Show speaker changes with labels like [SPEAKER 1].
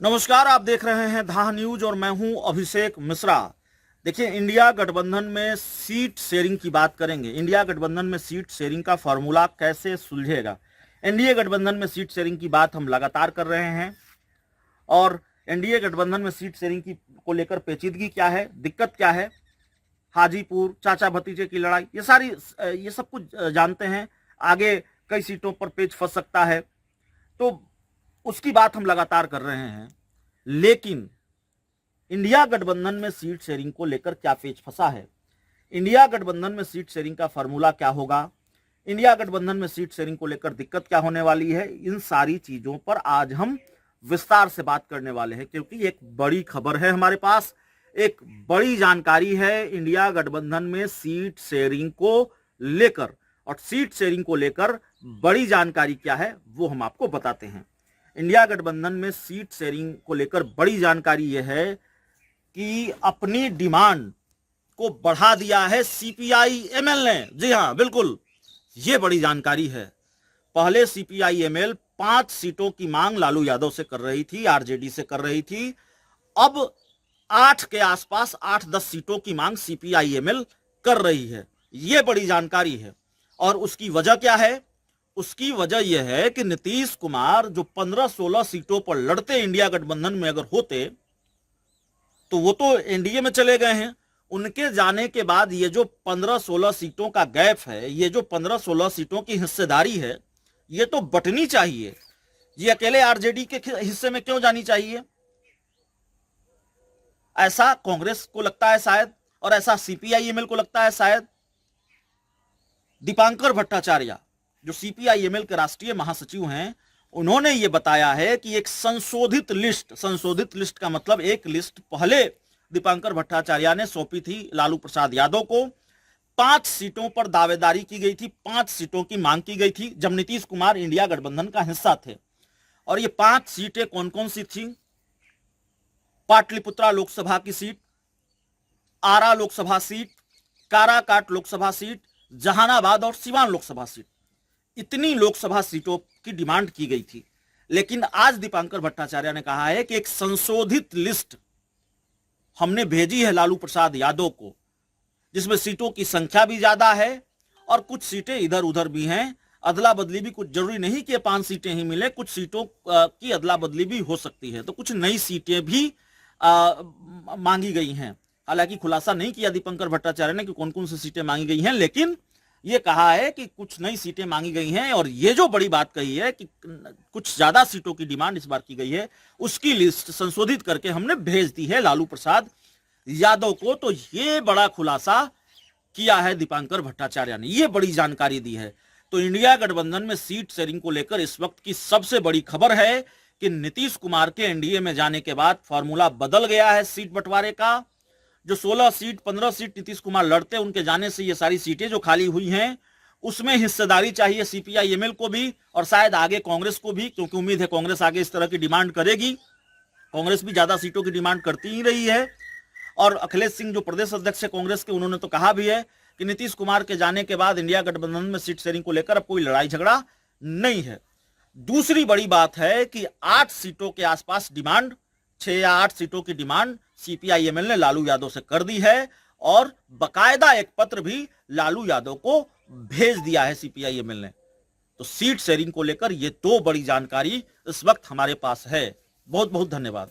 [SPEAKER 1] नमस्कार, आप देख रहे हैं धाह न्यूज और मैं हूं अभिषेक मिश्रा। देखिए, इंडिया गठबंधन में सीट शेयरिंग की बात करेंगे। इंडिया गठबंधन में सीट शेयरिंग का फॉर्मूला कैसे सुलझेगा। एनडीए गठबंधन में सीट शेयरिंग की बात हम लगातार कर रहे हैं और एनडीए गठबंधन में सीट शेयरिंग की को लेकर पेचीदगी क्या है, दिक्कत क्या है, हाजीपुर चाचा भतीजे की लड़ाई, ये सब कुछ जानते हैं। आगे कई सीटों पर पेच फंस सकता है, तो उसकी बात हम लगातार कर रहे हैं। लेकिन इंडिया गठबंधन में सीट शेयरिंग को लेकर क्या पेच फंसा है, इंडिया गठबंधन में सीट शेयरिंग का फॉर्मूला क्या होगा, इंडिया गठबंधन में सीट शेयरिंग को लेकर दिक्कत क्या होने वाली है, इन सारी चीजों पर आज हम विस्तार से बात करने वाले हैं। क्योंकि एक बड़ी खबर है हमारे पास, एक बड़ी जानकारी है इंडिया गठबंधन में सीट शेयरिंग को लेकर। और सीट शेयरिंग को लेकर बड़ी जानकारी क्या है वो हम आपको बताते हैं। इंडिया गठबंधन में सीट शेयरिंग को लेकर बड़ी जानकारी यह है कि अपनी डिमांड को बढ़ा दिया है सीपीआई एमएल ने। जी हां, बिल्कुल, यह बड़ी जानकारी है। पहले सीपीआई एमएल 5 सीटों की मांग लालू यादव से कर रही थी, आरजेडी से कर रही थी। अब 8 के आसपास 8-10 सीटों की मांग सीपीआई एमएल कर रही है। यह बड़ी जानकारी है। और उसकी वजह क्या है? उसकी वजह यह है कि नीतीश कुमार जो 15-16 सीटों पर लड़ते इंडिया गठबंधन में अगर होते तो वो तो एनडीए में चले गए हैं। उनके जाने के बाद ये जो 15-16 सीटों का गैप है, ये जो 15-16 सीटों की हिस्सेदारी है, ये तो बंटनी चाहिए। ये अकेले आरजेडी के हिस्से में क्यों जानी चाहिए? ऐसा कांग्रेस को लगता है शायद, और ऐसा सीपीआईएमएल को लगता है शायद। दीपांकर भट्टाचार्य जो सीपीआईएमएल के राष्ट्रीय महासचिव हैं, उन्होंने ये बताया है कि एक संशोधित लिस्ट का मतलब एक लिस्ट पहले दीपांकर भट्टाचार्य ने सौंपी थी लालू प्रसाद यादव को। 5 सीटों पर दावेदारी की गई थी, 5 सीटों की मांग की गई थी जब नीतीश कुमार इंडिया गठबंधन का हिस्सा थे। और ये 5 सीटें कौन कौन सी थी? पाटलिपुत्रा लोकसभा की सीट, आरा लोकसभा सीट, काराकाट लोकसभा सीट, जहानाबाद और सिवान लोकसभा सीट। इतनी लोकसभा सीटों की डिमांड की गई थी। लेकिन आज दीपांकर भट्टाचार्य ने कहा है कि एक संशोधित लिस्ट हमने भेजी है लालू प्रसाद यादव को, जिसमें सीटों की संख्या भी ज्यादा है और कुछ सीटें इधर उधर भी हैं। अदला बदली भी, कुछ जरूरी नहीं कि 5 सीटें ही मिले, कुछ सीटों की अदला बदली भी हो सकती है। तो कुछ नई सीटें भी मांगी गई हैं। हालांकि खुलासा नहीं किया दीपांकर भट्टाचार्य ने कि कौन कौन सी सीटें मांगी गई हैं, लेकिन ये कहा है कि कुछ नई सीटें मांगी गई हैं। और ये जो बड़ी बात कही है कि कुछ ज्यादा सीटों की डिमांड इस बार की गई है, उसकी लिस्ट संशोधित करके हमने भेज दी है लालू प्रसाद यादव को। तो ये बड़ा खुलासा किया है दीपांकर भट्टाचार्य ने, ये बड़ी जानकारी दी है। तो इंडिया गठबंधन में सीट शेयरिंग को लेकर इस वक्त की सबसे बड़ी खबर है कि नीतीश कुमार के एनडीए में जाने के बाद फॉर्मूला बदल गया है सीट बंटवारे का। जो 16 सीट 15 सीट नीतीश कुमार लड़ते, उनके जाने से ये सारी सीटें जो खाली हुई हैं, उसमें हिस्सेदारी चाहिए सीपीआईएमएल को भी और शायद आगे कांग्रेस को भी, क्योंकि उम्मीद है कांग्रेस आगे इस तरह की डिमांड करेगी। कांग्रेस भी ज्यादा सीटों की डिमांड करती ही रही है। और अखिलेश सिंह जो प्रदेश अध्यक्ष है कांग्रेस के, उन्होंने तो कहा भी है कि नीतीश कुमार के जाने के बाद इंडिया गठबंधन में सीट शेयरिंग को लेकर अब कोई लड़ाई झगड़ा नहीं है। दूसरी बड़ी बात है कि 8 सीटों के आसपास डिमांड, 6 या 8 सीटों की डिमांड सीपीआईएमएल ने लालू यादव से कर दी है और बकायदा एक पत्र भी लालू यादव को भेज दिया है सीपीआईएमएल ने। तो सीट शेयरिंग को लेकर ये 2 बड़ी जानकारी इस वक्त हमारे पास है। बहुत बहुत धन्यवाद।